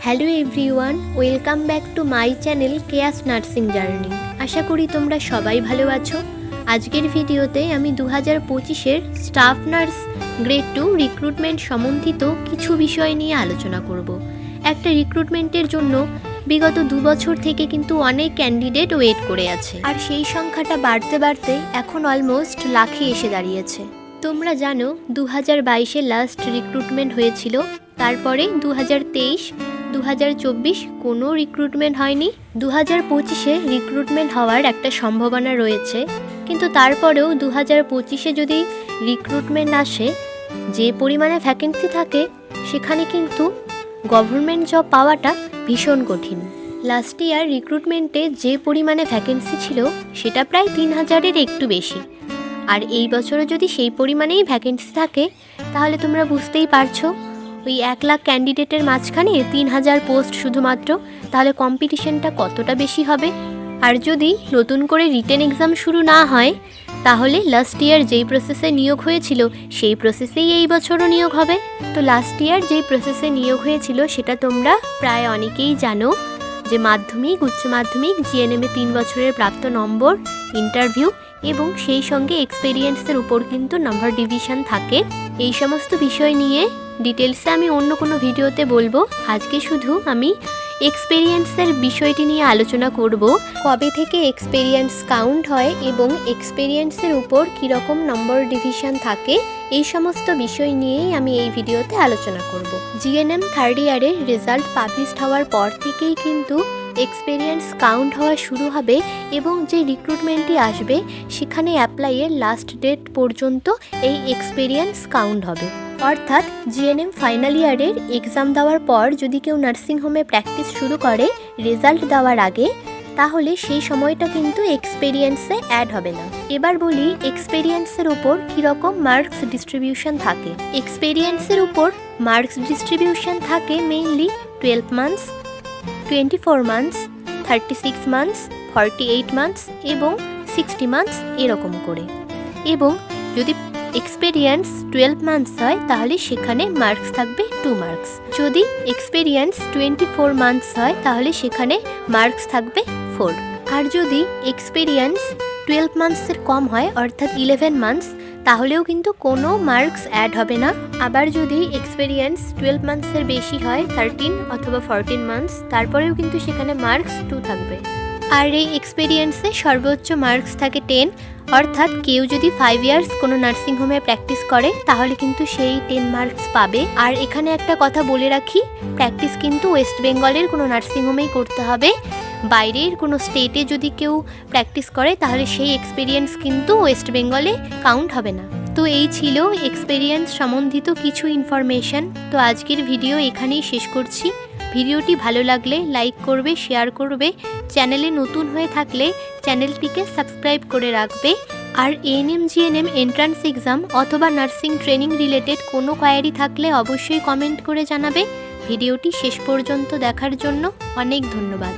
Hello everyone, welcome back to my channel Keya's nursing journey. আশা করি তোমরা সবাই ভালো আছো। আজকের ভিডিওতে আমি 2025-এর স্টাফ নার্স গ্রেড 2 রিক্রুটমেন্ট সম্বন্ধিত কিছু বিষয় নিয়ে আলোচনা করব। একটা রিক্রুটমেন্টের জন্য বিগত 2 বছর থেকে কিন্তু অনেক ক্যান্ডিডেট ওয়েট করে আছে, আর সেই সংখ্যাটা বাড়তে বাড়তে এখন অলমোস্ট লাখে এসে দাঁড়িয়েছে। তোমরা জানো 2022-এ লাস্ট রিক্রুটমেন্ট হয়েছিল, তারপরে 2023, 2024 কোনো রিক্রুটমেন্ট হয়নি। 2025-এ রিক্রুটমেন্ট হওয়ার একটা সম্ভাবনা রয়েছে, কিন্তু তারপরেও 2025-এ যদি রিক্রুটমেন্ট আসে, যে পরিমাণে ভ্যাকেন্সি থাকে সেখানে কিন্তু গভর্নমেন্ট জব পাওয়াটা ভীষণ কঠিন। লাস্ট ইয়ার রিক্রুটমেন্টে যে পরিমাণে ভ্যাকেন্সি ছিল সেটা প্রায় 3000-এর একটু বেশি, আর এই বছরও যদি সেই পরিমাণেই ভ্যাকেন্সি থাকে তাহলে তোমরা বুঝতেই পারছো ওই 1 লাখ ক্যান্ডিডেটের মাঝখানে 3000 পোস্ট শুধুমাত্র, তাহলে কম্পিটিশনটা কতটা বেশি হবে। আর যদি নতুন করে রিটেন এক্সাম শুরু না হয় তাহলে লাস্ট ইয়ার যেই প্রসেসে নিয়োগ হয়েছিল সেই প্রসেসেই এই বছরও নিয়োগ হবে। তো লাস্ট ইয়ার যেই প্রসেসে নিয়োগ হয়েছিল সেটা তোমরা প্রায় অনেকেই জানো, যে মাধ্যমিক, উচ্চ মাধ্যমিক, জিএনএমে 3 বছরের প্রাপ্ত নম্বর, ইন্টারভিউ এবং সেই সঙ্গে এক্সপেরিয়েন্সের উপর কিন্তু নম্বর ডিভিশন থাকে। এই সমস্ত বিষয় নিয়ে ডিটেলসে আমি অন্য কোনো ভিডিওতে বলবো। আজকে শুধু আমি এক্সপেরিয়েন্সের বিষয়টি নিয়ে আলোচনা করব, কবে থেকে এক্সপেরিয়েন্স কাউন্ট হয় এবং এক্সপেরিয়েন্সের উপর কীরকম নম্বর ডিভিশন থাকে, এই সমস্ত বিষয় নিয়েই আমি এই ভিডিওতে আলোচনা করব। জিএনএম থার্ড ইয়ারের রেজাল্ট পাবলিশড হওয়ার পর থেকেই কিন্তু এক্সপেরিয়েন্স কাউন্ট হওয়া শুরু হবে এবং যে রিক্রুটমেন্টটি আসবে সেখানে অ্যাপ্লাইয়ের লাস্ট ডেট পর্যন্ত এই এক্সপেরিয়েন্স কাউন্ট হবে। অর্থাৎ জিএনএম ফাইনাল ইয়ারের এক্সাম দেওয়ার পর যদি কেউ নার্সিংহোমে প্র্যাকটিস শুরু করে রেজাল্ট দেওয়ার আগে, তাহলে সেই সময়টা কিন্তু এক্সপেরিয়েন্সে অ্যাড হবে না। এবার বলি এক্সপেরিয়েন্সের উপর কীরকম মার্কস ডিস্ট্রিবিউশন থাকে। এক্সপেরিয়েন্সের উপর মার্কস ডিস্ট্রিবিউশন থাকে mainly 12 months, 24 months, 36 months, 48 months এবং 60 মান্থস এরকম করে। এবং যদি এক্সপেরিয়েন্স 12 মান্থস হয় তাহলে সেখানে মার্কস থাকবে 2 মার্কস। যদি এক্সপেরিয়েন্স 24 মান্থস হয় তাহলে সেখানে মার্কস থাকবে 4। আর যদি এক্সপেরিয়েন্স 12 মান্থসের কম হয় অর্থাৎ 11 মান্থস, তাহলেও কিন্তু কোনো মার্কস অ্যাড হবে না। আবার যদি এক্সপেরিয়েন্স 12 মান্থসের বেশি হয়, 13 অথবা 14 মান্থস, তারপরেও কিন্তু সেখানে মার্কস 2 থাকবে। আর এই এক্সপেরিয়েন্সে সর্বোচ্চ মার্কস থাকে 10, অর্থাৎ কেউ যদি 5 ইয়ার্স কোনো নার্সিংহোমে প্র্যাকটিস করে তাহলে কিন্তু সেই 10 মার্কস পাবে। আর এখানে একটা কথা বলে রাখি, প্র্যাকটিস কিন্তু ওয়েস্ট বেঙ্গলের কোনো নার্সিংহোমেই করতে হবে। বাইরের কোনো স্টেটে যদি কেউ প্র্যাকটিস করে তাহলে সেই এক্সপেরিয়েন্স কিন্তু ওয়েস্ট বেঙ্গলে কাউন্ট হবে না। তো এই ছিল এক্সপেরিয়েন্স সম্বন্ধিত কিছু ইনফরমেশন। তো আজকের ভিডিও এখানেই শেষ করছি। ভিডিওটি ভালো লাগলে লাইক করবে, শেয়ার করবে, চ্যানেলে নতুন হয়ে থাকলে চ্যানেলটিকে সাবস্ক্রাইব করে রাখবে। আর এএনএম জিএনএম এন্ট্রান্স এক্সাম অথবা নার্সিং ট্রেনিং রিলেটেড কোনো কোয়ারি থাকলে অবশ্যই কমেন্ট করে জানাবে। ভিডিওটি শেষ পর্যন্ত দেখার জন্য অনেক ধন্যবাদ।